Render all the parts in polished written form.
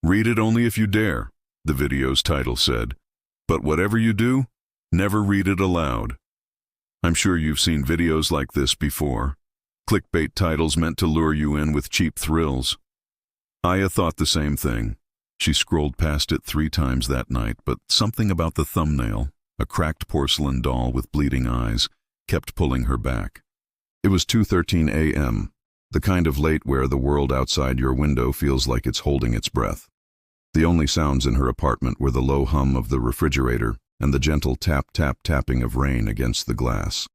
Read it only if you dare, the video's title said. But whatever you do, never read it aloud. I'm sure you've seen videos like this before. Clickbait titles meant to lure you in with cheap thrills. Aya thought the same thing. She scrolled past it 3 times that night, but something about the thumbnail, a cracked porcelain doll with bleeding eyes, kept pulling her back. It was 2:13 a.m., the kind of late where the world outside your window feels like it's holding its breath. The only sounds in her apartment were the low hum of the refrigerator and the gentle tap-tap-tapping of rain against the glass.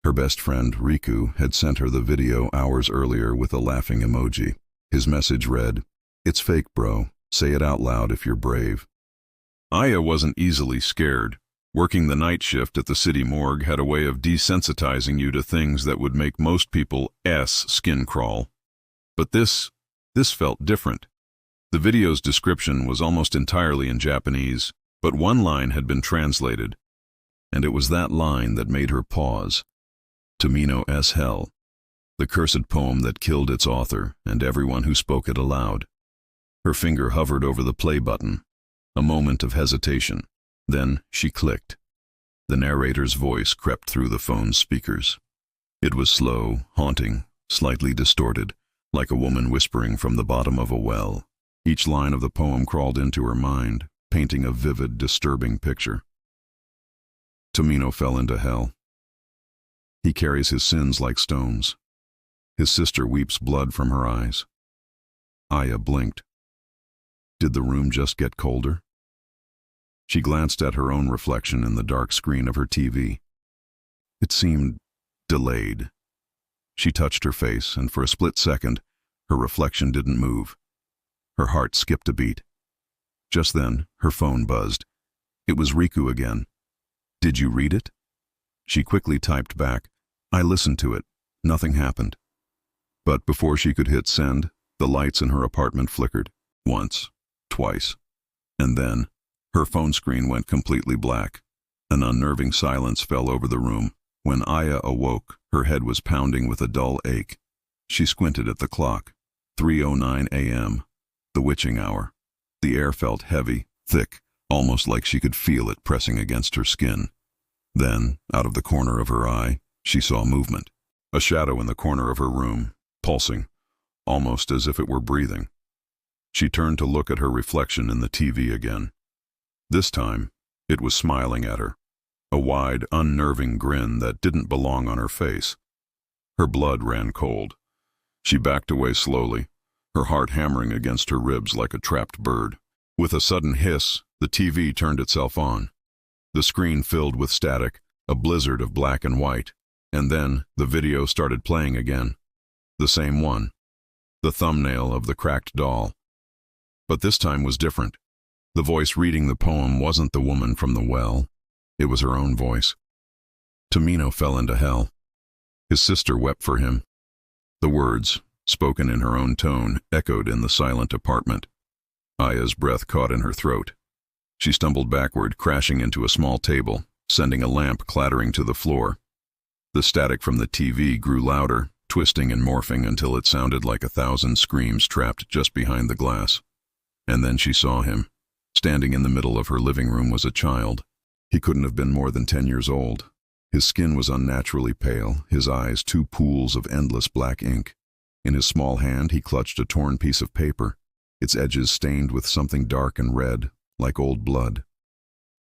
Her best friend, Riku, had sent her the video hours earlier with a laughing emoji. His message read, "It's fake, bro. Say it out loud if you're brave." Aya wasn't easily scared. Working the night shift at the city morgue had a way of desensitizing you to things that would make most people's skin crawl. But this felt different. The video's description was almost entirely in Japanese, but one line had been translated, and it was that line that made her pause. Tomino's Hell, the cursed poem that killed its author and everyone who spoke it aloud. Her finger hovered over the play button. A moment of hesitation. Then she clicked. The narrator's voice crept through the phone's speakers. It was slow, haunting, slightly distorted, like a woman whispering from the bottom of a well. Each line of the poem crawled into her mind, painting a vivid, disturbing picture. Tomino fell into hell. He carries his sins like stones. His sister weeps blood from her eyes. Aya blinked. Did the room just get colder? She glanced at her own reflection in the dark screen of her TV. It seemed delayed. She touched her face, and for a split second, her reflection didn't move. Her heart skipped a beat. Just then, her phone buzzed. It was Riku again. "Did you read it?" She quickly typed back, "I listened to it. Nothing happened." But before she could hit send, the lights in her apartment flickered. Once, twice, and then her phone screen went completely black. An unnerving silence fell over the room. When Aya awoke, her head was pounding with a dull ache. She squinted at the clock. 3:09 a.m., the witching hour. The air felt heavy, thick, almost like she could feel it pressing against her skin. Then, out of the corner of her eye, she saw movement. A shadow in the corner of her room, pulsing, almost as if it were breathing. She turned to look at her reflection in the TV again. This time, it was smiling at her, a wide, unnerving grin that didn't belong on her face. Her blood ran cold. She backed away slowly, her heart hammering against her ribs like a trapped bird. With a sudden hiss, the TV turned itself on. The screen filled with static, a blizzard of black and white, and then the video started playing again. The same one. The thumbnail of the cracked doll. But this time was different. The voice reading the poem wasn't the woman from the well. It was her own voice. Tomino fell into hell. His sister wept for him. The words, spoken in her own tone, echoed in the silent apartment. Aya's breath caught in her throat. She stumbled backward, crashing into a small table, sending a lamp clattering to the floor. The static from the TV grew louder, twisting and morphing until it sounded like 1,000 screams trapped just behind the glass. And then she saw him. Standing in the middle of her living room was a child. He couldn't have been more than 10 years old. His skin was unnaturally pale, his eyes 2 pools of endless black ink. In his small hand he clutched a torn piece of paper, its edges stained with something dark and red, like old blood.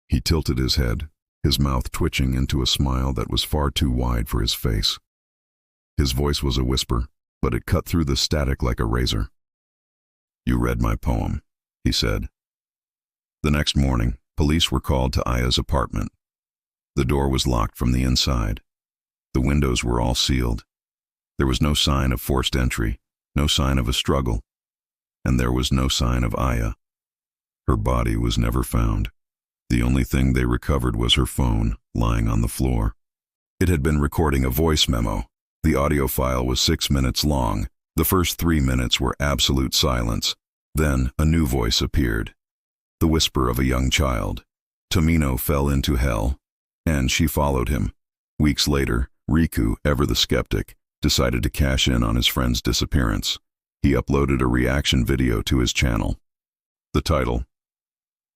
He tilted his head, his mouth twitching into a smile that was far too wide for his face. His voice was a whisper, but it cut through the static like a razor. "You read my poem," he said. The next morning, police were called to Aya's apartment. The door was locked from the inside. The windows were all sealed. There was no sign of forced entry, no sign of a struggle, and there was no sign of Aya. Her body was never found. The only thing they recovered was her phone, lying on the floor. It had been recording a voice memo. The audio file was 6 minutes long. The first 3 minutes were absolute silence. Then a new voice appeared. The whisper of a young child. Tomino fell into hell, and she followed him. Weeks later, Riku, ever the skeptic, decided to cash in on his friend's disappearance. He uploaded a reaction video to his channel. The title,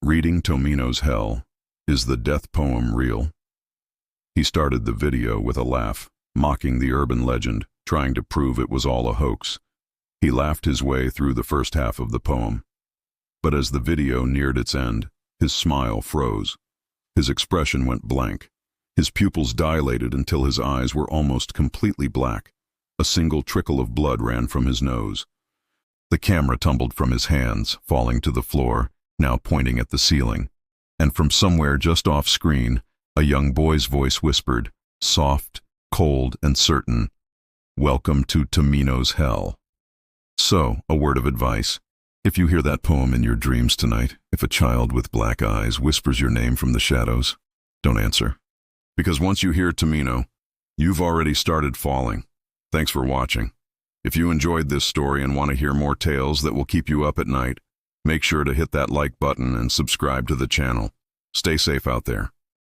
Reading Tomino's Hell, Is the Death Poem Real? He started the video with a laugh, mocking the urban legend, trying to prove it was all a hoax. He laughed his way through the first half of the poem. But as the video neared its end, his smile froze. His expression went blank. His pupils dilated until his eyes were almost completely black. A single trickle of blood ran from his nose. The camera tumbled from his hands, falling to the floor, now pointing at the ceiling. And from somewhere just off screen, a young boy's voice whispered, soft, cold, and certain, "Welcome to Tomino's hell." So, a word of advice. If you hear that poem in your dreams tonight, if a child with black eyes whispers your name from the shadows, don't answer. Because once you hear Tomino, you've already started falling. Thanks for watching. If you enjoyed this story and want to hear more tales that will keep you up at night, make sure to hit that like button and subscribe to the channel. Stay safe out there.